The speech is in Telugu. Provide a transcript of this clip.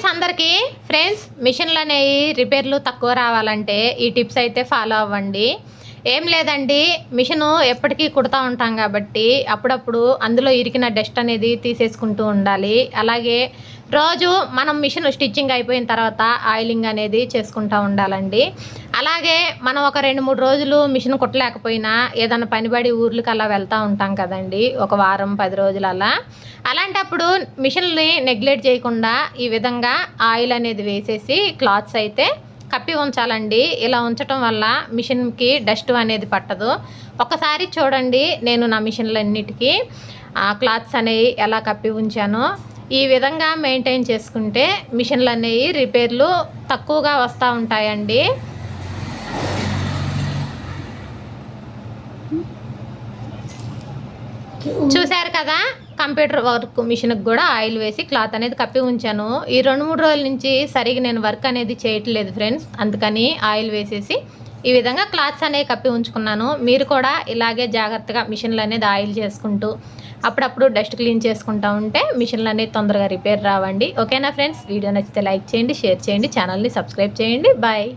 అందరికీ ఫ్రెండ్స్, మిషన్లు అనేవి రిపేర్లు తక్కువ రావాలంటే ఈ టిప్స్ అయితే ఫాలో అవ్వండి. ఏం లేదండి, మిషను ఎప్పటికీ కుడతా ఉంటాం కాబట్టి అప్పుడప్పుడు అందులో ఇరికిన డస్ట్ అనేది తీసేసుకుంటూ ఉండాలి. అలాగే రోజు మనం మిషన్ స్టిచ్చింగ్ అయిపోయిన తర్వాత ఆయిలింగ్ అనేది చేసుకుంటూ ఉండాలండి. అలాగే మనం ఒక 2-3 రోజులు మిషన్ కుట్టలేకపోయినా ఏదైనా పనిబడి ఊర్లకు అలా వెళ్తూ ఉంటాం కదండి, ఒక వారం 10 రోజులు అలా. అలాంటప్పుడు మిషన్ని నెగ్లెక్ట్ చేయకుండా ఈ విధంగా ఆయిల్ అనేది వేసేసి క్లాత్స్ అయితే కప్పి ఉంచాలండి. ఇలా ఉంచటం వల్ల మిషన్కి డస్ట్ అనేది పట్టదు. ఒకసారి చూడండి, నేను నా మిషన్లన్నిటికీ క్లాత్స్ అనేవి ఎలా కప్పి ఉంచానో. ఈ విధంగా మెయింటైన్ చేసుకుంటే మిషన్లు అనేవి రిపేర్లు తక్కువగా వస్తూ ఉంటాయండి. చూశారు కదా, కంప్యూటర్ వర్క్ మిషన్కి కూడా ఆయిల్ వేసి క్లాత్ అనేది కప్పి ఉంచాను. ఈ 2-3 రోజుల నుంచి సరిగ్గా నేను వర్క్ అనేది చేయట్లేదు ఫ్రెండ్స్, అందుకని ఆయిల్ వేసేసి ఈ విధంగా క్లాత్స్ అనేవి కప్పి ఉంచుకున్నాను. మీరు కూడా ఇలాగే జాగ్రత్తగా మిషన్లు అనేది ఆయిల్ చేసుకుంటూ అప్పుడప్పుడు డస్ట్ క్లీన్ చేసుకుంటూ ఉంటే మిషన్లు అనేది తొందరగా రిపేర్ రావండి. ఓకేనా ఫ్రెండ్స్, వీడియో నచ్చితే లైక్ చేయండి, షేర్ చేయండి, ఛానల్ని సబ్స్క్రైబ్ చేయండి. బాయ్.